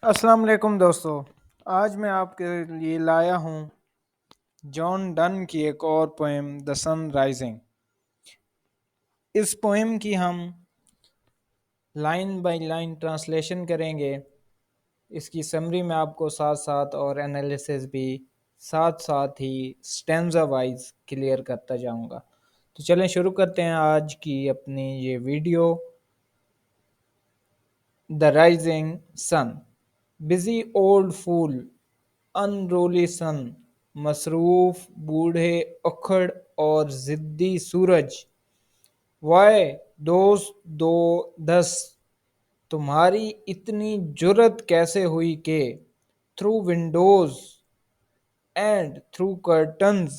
السلام علیکم دوستو، آج میں آپ کے لیے لایا ہوں جان ڈن کی ایک اور پوئم دا سن رائزنگ۔ اس پوئم کی ہم لائن بائی لائن ٹرانسلیشن کریں گے۔ اس کی سمری میں آپ کو ساتھ ساتھ اور انالیسس بھی ساتھ ساتھ ہی سٹینزا وائز کلیئر کرتا جاؤں گا۔ تو چلیں شروع کرتے ہیں آج کی اپنی یہ video. The rising sun, busy old fool, unruly sun, مصروف بوڑھے اکھڑ اور ضدی سورج، وائے دوست دو دس، تمہاری اتنی جرأت کیسے ہوئی کہ through windows and through curtains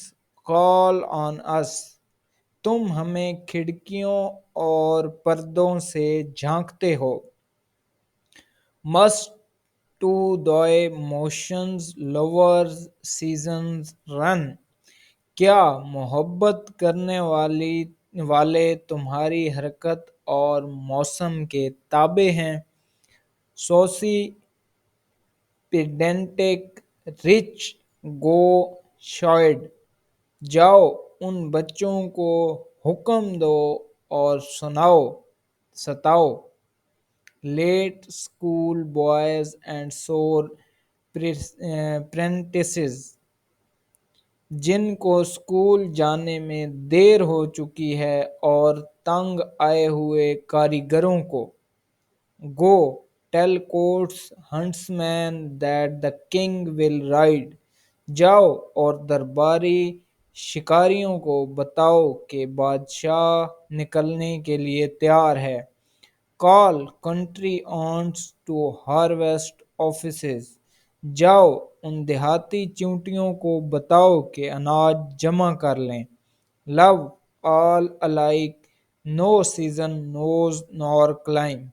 call on us, تم ہمیں کھڑکیوں اور پردوں سے جھانکتے ہو۔ Must to thy motions lovers seasons run, کیا محبت کرنے والے تمہاری حرکت اور موسم کے تابع ہیں۔ سوسی پیڈنٹک رچ گو شائڈ، جاؤ ان بچوں کو حکم دو اور ستاؤ۔ لیٹ اسکول بوائز اینڈ سور پرینٹسز، جن کو اسکول جانے میں دیر ہو چکی ہے اور تنگ آئے ہوئے کاریگروں کو۔ گو ٹیل کوٹس huntsmen that the king will ride, جاؤ اور درباری شکاریوں کو بتاؤ کہ بادشاہ نکلنے کے لیے تیار ہے۔ Call country ants to harvest offices, جاؤ ان دیہاتی چیونٹیوں کو بتاؤ کہ اناج جمع کر لیں۔ لو آل الائک، نو سیزن نوز نور کلائم،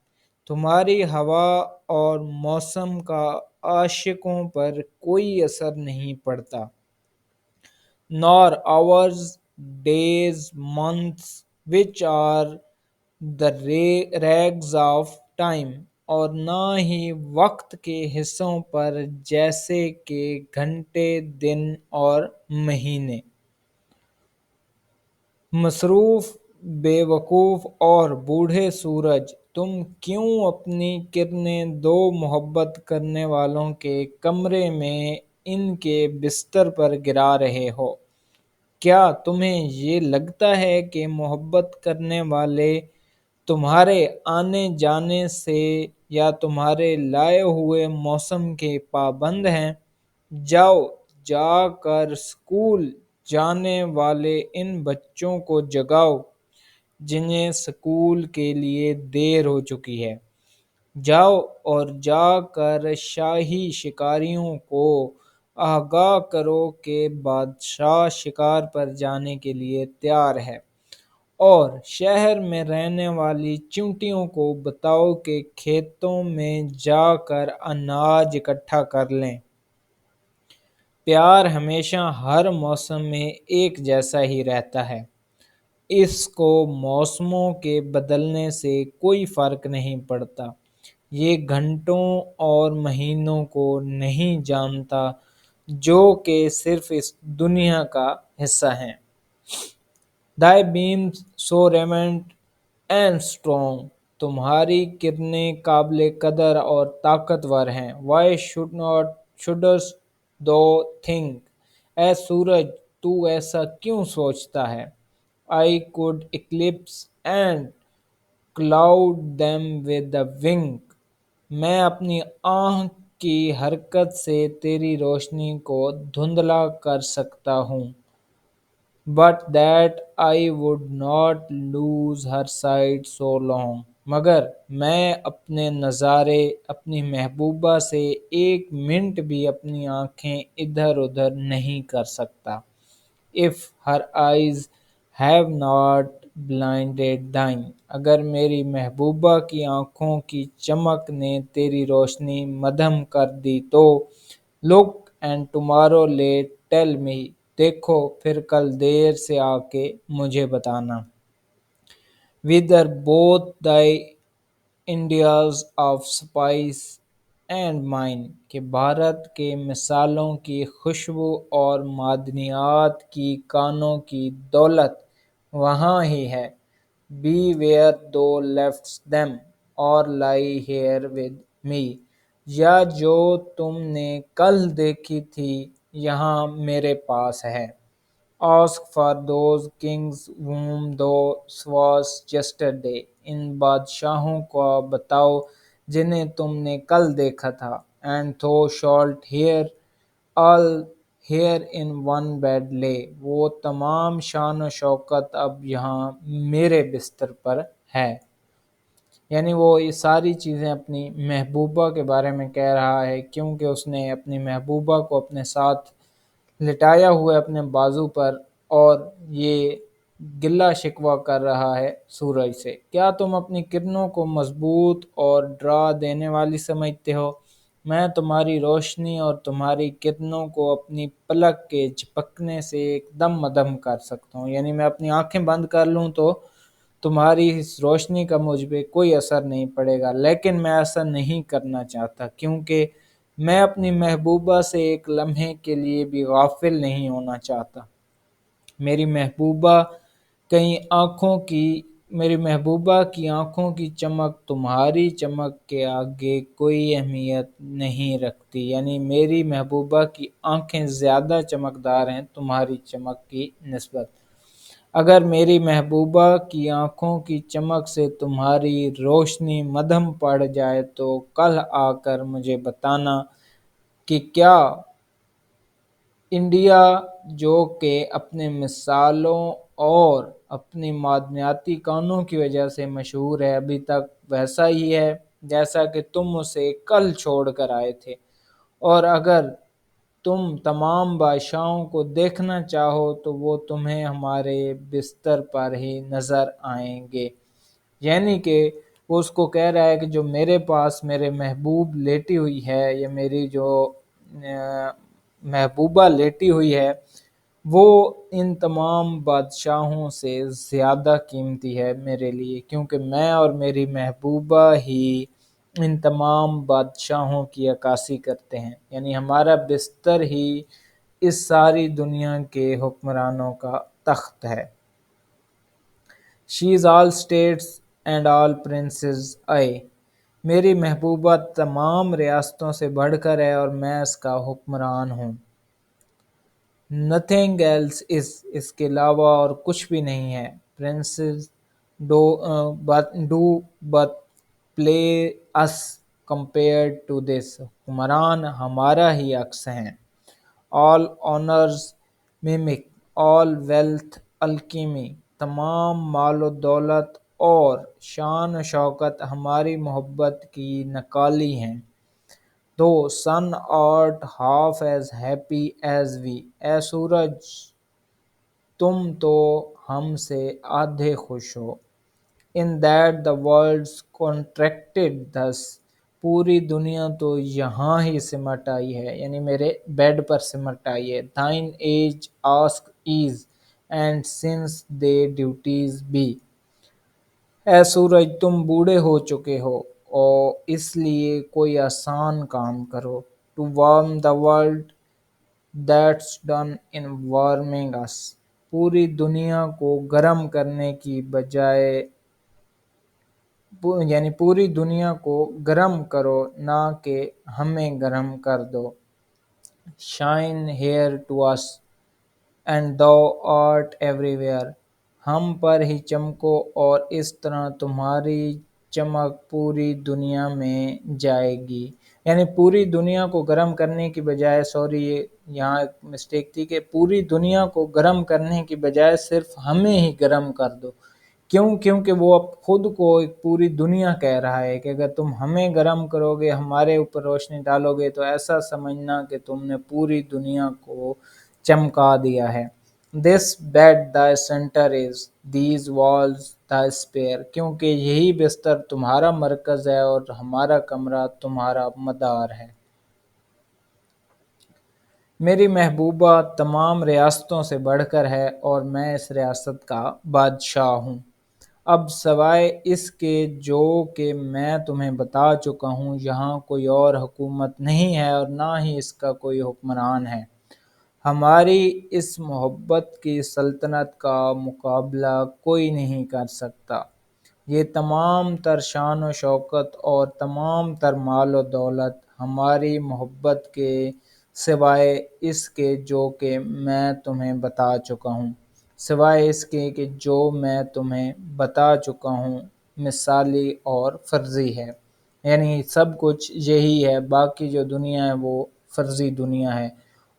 تمہاری ہوا اور موسم کا عاشقوں پر کوئی اثر نہیں پڑتا۔ Nor hours days months which are the rags of time, اور نہ ہی وقت کے حصوں پر جیسے کہ گھنٹے دن اور مہینے۔ مصروف بے وقوف اور بوڑھے سورج، تم کیوں اپنی کرنیں دو محبت کرنے والوں کے کمرے میں ان کے بستر پر گرا رہے ہو؟ کیا تمہیں یہ لگتا ہے کہ محبت کرنے والے تمہارے آنے جانے سے یا تمہارے لائے ہوئے موسم کے پابند ہیں؟ جاؤ جا کر اسکول جانے والے ان بچوں کو جگاؤ جنہیں اسکول کے لیے دیر ہو چکی ہے۔ جاؤ اور جا کر شاہی شکاریوں کو آگاہ کرو کہ بادشاہ شکار پر جانے کے لیے تیار ہے، اور شہر میں رہنے والی چیونٹیوں کو بتاؤ کہ کھیتوں میں جا کر اناج اکٹھا کر لیں۔ پیار ہمیشہ ہر موسم میں ایک جیسا ہی رہتا ہے، اس کو موسموں کے بدلنے سے کوئی فرق نہیں پڑتا۔ یہ گھنٹوں اور مہینوں کو نہیں جانتا جو کہ صرف اس دنیا کا حصہ ہیں۔ Thy beams so radiant and strong، تمہاری کرنیں قابل قدر اور طاقتور ہیں۔ Why shouldst thou think، اے سورج تو ایسا کیوں سوچتا ہے۔ I could eclipse and cloud them with a wink، میں اپنی آنکھ کی حرکت سے تیری روشنی کو دھندلا کر سکتا ہوں۔ But that I would not lose her sight so long، مگر میں اپنے نظارے اپنی محبوبہ سے ایک منٹ بھی اپنی آنکھیں ادھر ادھر نہیں کر سکتا۔ If her eyes have not blinded thine، اگر میری محبوبہ کی آنکھوں کی چمک نے تیری روشنی مدھم کر دی تو۔ Look and tomorrow late tell me، دیکھو پھر کل دیر سے آ کے مجھے بتانا۔ Whether both thy Indias of spice and mine کہ بھارت کے مثالوں کی خوشبو اور معدنیات کی کانوں کی دولت وہاں ہی ہے. Be where thou leftst them, or lie here with me. یا جو تم نے کل دیکھی تھی یہاں میرے پاس ہے. Ask for those kings whom thou sawest yesterday. ان بادشاہوں کو بتاؤ جنہیں تم نے کل دیکھا تھا. And thou shalt hear all here in one bed lay. وہ تمام شان و شوکت اب یہاں میرے بستر پر ہے. یعنی وہ یہ ساری چیزیں اپنی محبوبہ کے بارے میں کہہ رہا ہے، کیونکہ اس نے اپنی محبوبہ کو اپنے ساتھ لٹایا ہوا ہے اپنے بازو پر، اور یہ گلہ شکوہ کر رہا ہے سورج سے. کیا تم اپنی کرنوں کو مضبوط اور ڈرا دینے والی سمجھتے ہو؟ میں تمہاری روشنی اور تمہاری کرنوں کو اپنی پلک کے جھپکنے سے ایک دم مدھم کر سکتا ہوں. یعنی میں اپنی آنکھیں بند کر لوں تو تمہاری اس روشنی کا مجھ پہ کوئی اثر نہیں پڑے گا، لیکن میں ایسا نہیں کرنا چاہتا، کیونکہ میں اپنی محبوبہ سے ایک لمحے کے لیے بھی غافل نہیں ہونا چاہتا. میری محبوبہ کی آنکھوں کی چمک تمہاری چمک کے آگے کوئی اہمیت نہیں رکھتی. یعنی میری محبوبہ کی آنکھیں زیادہ چمکدار ہیں تمہاری چمک کی نسبت. اگر میری محبوبہ کی آنکھوں کی چمک سے تمہاری روشنی مدھم پڑ جائے تو کل آ کر مجھے بتانا کہ کیا انڈیا، جو کہ اپنے مثالوں اور اپنی معدنیاتی کانوں کی وجہ سے مشہور ہے، ابھی تک ویسا ہی ہے جیسا کہ تم اسے کل چھوڑ کر آئے تھے. اور اگر تم تمام بادشاہوں کو دیکھنا چاہو تو وہ تمہیں ہمارے بستر پر ہی نظر آئیں گے. یعنی کہ وہ اس کو کہہ رہا ہے کہ جو میرے پاس میرے محبوب لیٹی ہوئی ہے، یا میری جو محبوبہ لیٹی ہوئی ہے، وہ ان تمام بادشاہوں سے زیادہ قیمتی ہے میرے لیے، کیونکہ میں اور میری محبوبہ ہی ان تمام بادشاہوں کی عکاسی کرتے ہیں. یعنی ہمارا بستر ہی اس ساری دنیا کے حکمرانوں کا تخت ہے. She is all states and all princes I. میری محبوبہ تمام ریاستوں سے بڑھ کر ہے اور میں اس کا حکمران ہوں. Nothing else is. اس کے علاوہ اور کچھ بھی نہیں ہے. Princes do but play us compared to this. حکمران ہمارا ہی عکس ہیں. All honors mimic, all wealth alchemy. تمام مال و دولت اور شان و شوکت ہماری محبت کی نقالی ہیں. Though sun art half as happy as we. اے سورج، تم تو ہم سے آدھے خوش ہو. In that the world's contracted thus. پوری دنیا تو یہاں ہی سمٹ آئی ہے، یعنی میرے بیڈ پر سمٹ آئی ہے. Thine age ask ease, and since they duties be. اے سورج، تم بوڑھے ہو چکے ہو، اور اس لیے کوئی آسان کام کرو. To warm the world, that's done in warming us. پوری دنیا کو گرم کرنے کی بجائے یعنی پوری دنیا کو گرم کرو، نہ کہ ہمیں گرم کر دو. Shine here to us, and thou art everywhere. ہم پر ہی چمکو، اور اس طرح تمہاری چمک پوری دنیا میں جائے گی. یعنی پوری دنیا کو گرم کرنے کی بجائے، یہاں ایک مسٹیک تھی کہ پوری دنیا کو گرم کرنے کی بجائے صرف ہمیں ہی گرم کر دو. کیونکہ وہ اب خود کو ایک پوری دنیا کہہ رہا ہے کہ اگر تم ہمیں گرم کرو گے، ہمارے اوپر روشنی ڈالو گے، تو ایسا سمجھنا کہ تم نے پوری دنیا کو چمکا دیا ہے. This bed thy center is, these walls thy sphere. کیونکہ یہی بستر تمہارا مرکز ہے اور ہمارا کمرہ تمہارا مدار ہے. میری محبوبہ تمام ریاستوں سے بڑھ کر ہے اور میں اس ریاست کا بادشاہ ہوں. اب سوائے اس کے جو کہ میں تمہیں بتا چکا ہوں، یہاں کوئی اور حکومت نہیں ہے اور نہ ہی اس کا کوئی حکمران ہے۔ ہماری اس محبت کی سلطنت کا مقابلہ کوئی نہیں کر سکتا۔ یہ تمام تر شان و شوکت اور تمام تر مال و دولت ہماری محبت کے سوائے اس کے جو کہ میں تمہیں بتا چکا ہوں، سوائے اس کے کہ جو میں تمہیں بتا چکا ہوں، مثالی اور فرضی ہے۔ یعنی سب کچھ یہی ہے، باقی جو دنیا ہے وہ فرضی دنیا ہے،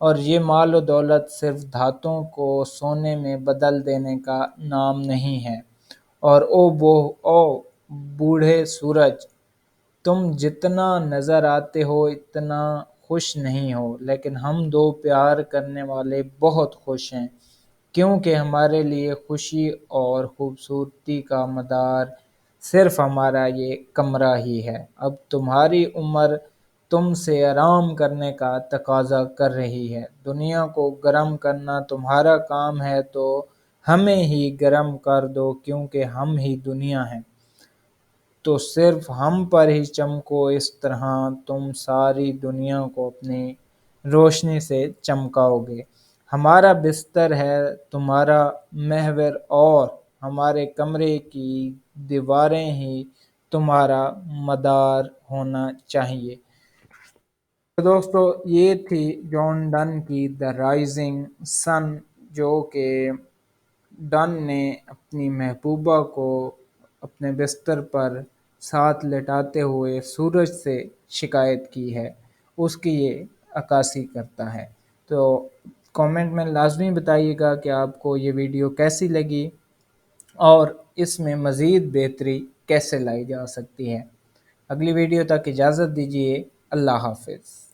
اور یہ مال و دولت صرف دھاتوں کو سونے میں بدل دینے کا نام نہیں ہے۔ اور او بوڑھے سورج، تم جتنا نظر آتے ہو اتنا خوش نہیں ہو، لیکن ہم دو پیار کرنے والے بہت خوش ہیں، کیونکہ ہمارے لیے خوشی اور خوبصورتی کا مدار صرف ہمارا یہ کمرہ ہی ہے۔ اب تمہاری عمر تم سے آرام کرنے کا تقاضا کر رہی ہے۔ دنیا کو گرم کرنا تمہارا کام ہے تو ہمیں ہی گرم کر دو، کیونکہ ہم ہی دنیا ہیں۔ تو صرف ہم پر ہی چمکو، اس طرح تم ساری دنیا کو اپنی روشنی سے چمکاؤ گے۔ ہمارا بستر ہے تمہارا محور اور ہمارے کمرے کی دیواریں ہی تمہارا مدار ہونا چاہیے۔ تو دوستو، یہ تھی جان ڈن کی دا رائزنگ سن، جو کہ ڈن نے اپنی محبوبہ کو اپنے بستر پر ساتھ لٹاتے ہوئے سورج سے شکایت کی ہے، اس کی یہ عکاسی کرتا ہے۔ تو کامنٹ میں لازمی بتائیے گا کہ آپ کو یہ ویڈیو کیسی لگی اور اس میں مزید بہتری کیسے لائی جا سکتی ہے۔ اگلی ویڈیو تک اجازت دیجیے، اللہ حافظ۔